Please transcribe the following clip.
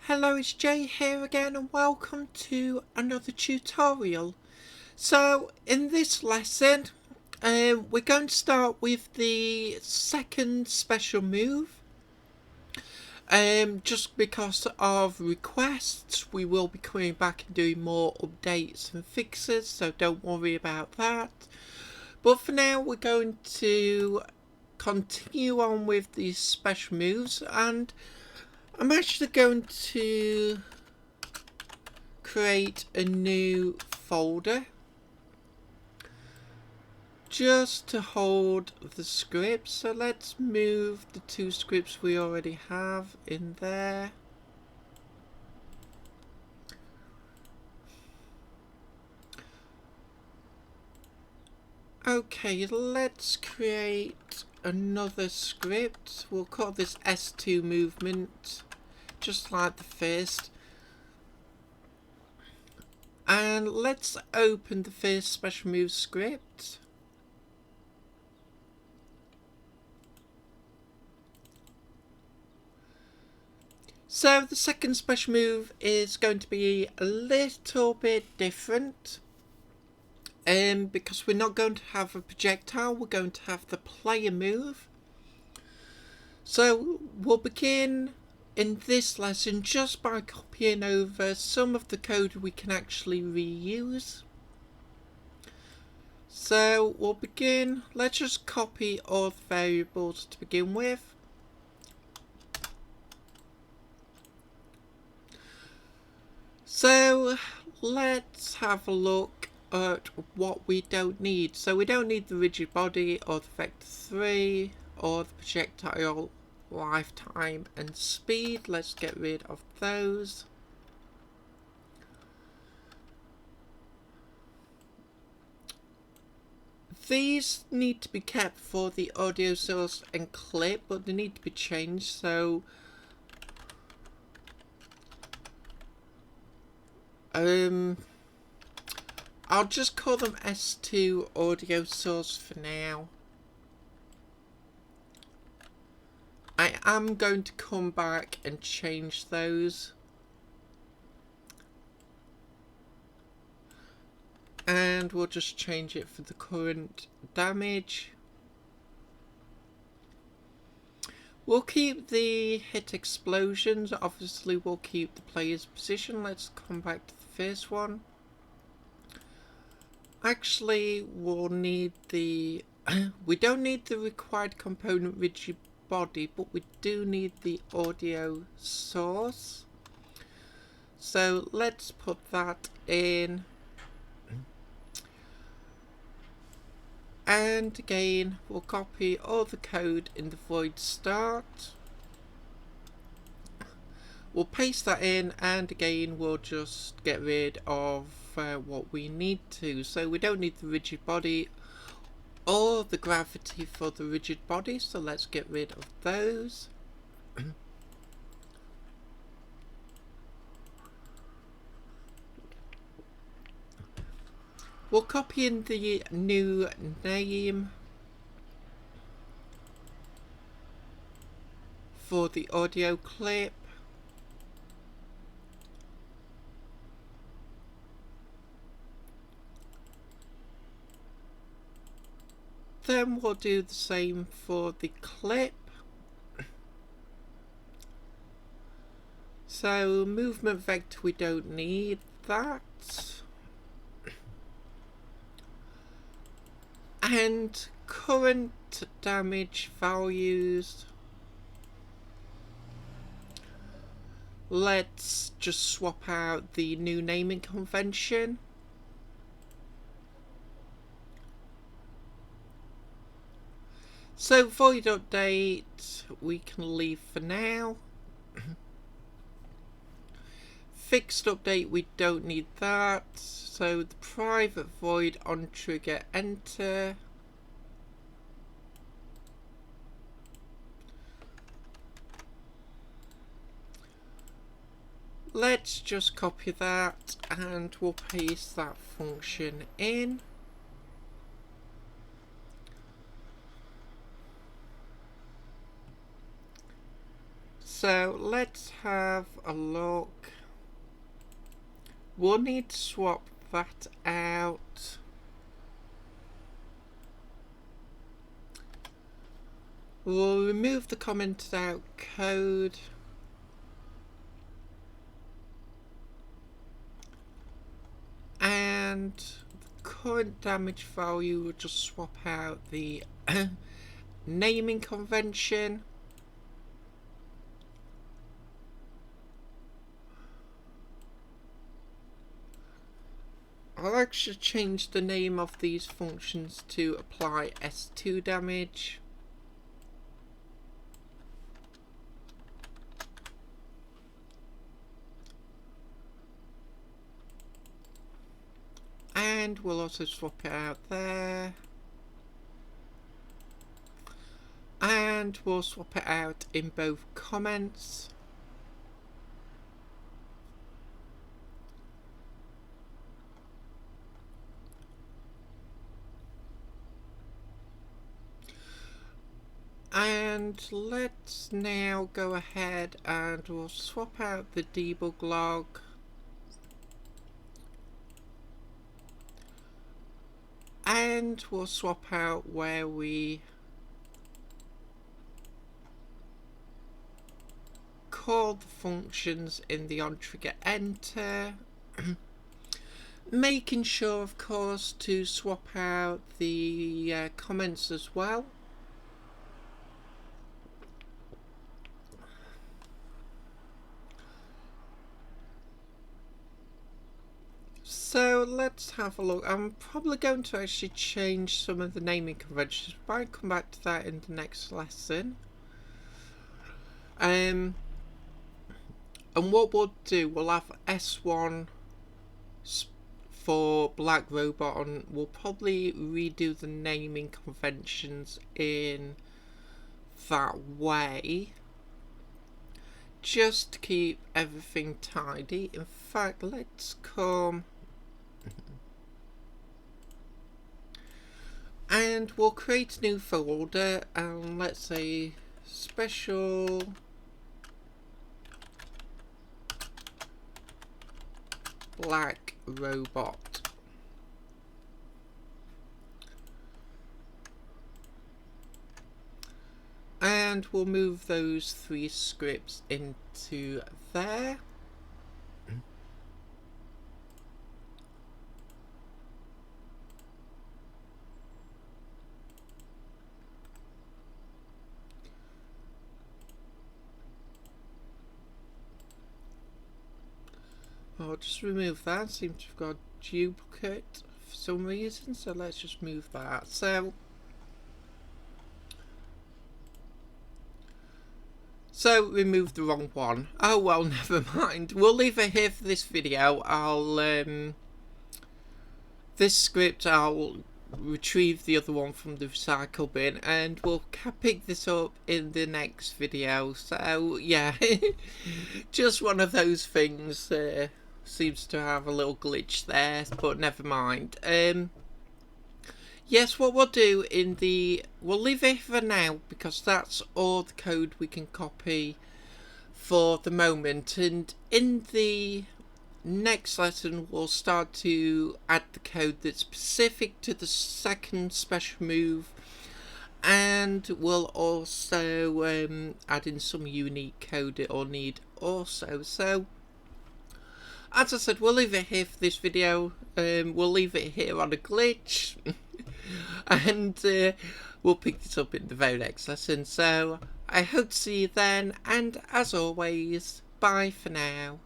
Hello, it's Jay here again and welcome to another tutorial. So in this lesson we're going to start with the second special move. Just because of requests we will be coming back and doing more updates and fixes, so don't worry about that. But for now we're going to continue on with these special moves, and I'm actually going to create a new folder just to hold the scripts. So let's move the two scripts we already have in there. Okay, let's create another script. We'll call this S2 movement, just like the first. And let's open the first special move script. So the second special move is going to be a little bit different. Because we're not going to have a projectile, we're going to have the player move. So we'll begin in this lesson just by copying over some of the code we can actually reuse. So we'll begin, let's just copy all the variables to begin with. So let's have a look at what we don't need. So we don't need the rigid body or the vector 3 or the projectile lifetime and speed. Let's get rid of those. These need to be kept for the audio source and clip, but they need to be changed. So I'll just call them S2 audio source for now. I am going to come back and change those. And we'll just change it for the current damage. We'll keep the hit explosions. Obviously we'll keep the player's position. Let's come back to the first one. Actually we'll need the we don't need the required component rigid body, but we do need the audio source. So let's put that in. And again we'll copy all the code in the void start. We'll paste that in, and again we'll just get rid of what we need to. So we don't need the rigid body or the gravity for the rigid body, so let's get rid of those. We'll copy in the new name for the audio clip. Then we'll do the same for the clip. So movement vector, we don't need that. And current damage values, let's just swap out the new naming convention. So void update we can leave for now. Fixed update, we don't need that. So the private void on trigger enter. Let's just copy that and we'll paste that function in. So let's have a look. We'll need to swap that out. We'll remove the commented out code. And the current damage value will just swap out the naming convention. I'll actually change the name of these functions to apply S2 damage. And we'll also swap it out there. And we'll swap it out in both comments. And let's now go ahead and we'll swap out the debug log. And we'll swap out where we call the functions in the onTrigger enter. Making sure, of course, to swap out the comments as well. So let's have a look. I'm probably going to actually change some of the naming conventions, but I'll come back to that in the next lesson. And what we'll do, we'll have S1 for Black Robot, and we'll probably redo the naming conventions in that way, just to keep everything tidy. In fact, let's come and we'll create a new folder, and let's say special Black Robot. And we'll move those 3 scripts into there. I'll just remove that. Seems to have got a duplicate for some reason, so let's just move that. So remove the wrong one. Oh well, never mind. We'll leave it here for this video. This script, I'll retrieve the other one from the recycle bin, and we'll pick this up in the next video. So yeah, just one of those things. Seems to have a little glitch there, but never mind. Yes, what we'll do we'll leave it for now, because that's all the code we can copy for the moment, and in the next lesson we'll start to add the code that's specific to the second special move, and we'll also add in some unique code it'll need also. So as I said, we'll leave it here for this video. We'll leave it here on a glitch. And we'll pick this up in the very next lesson. So I hope to see you then. And as always, bye for now.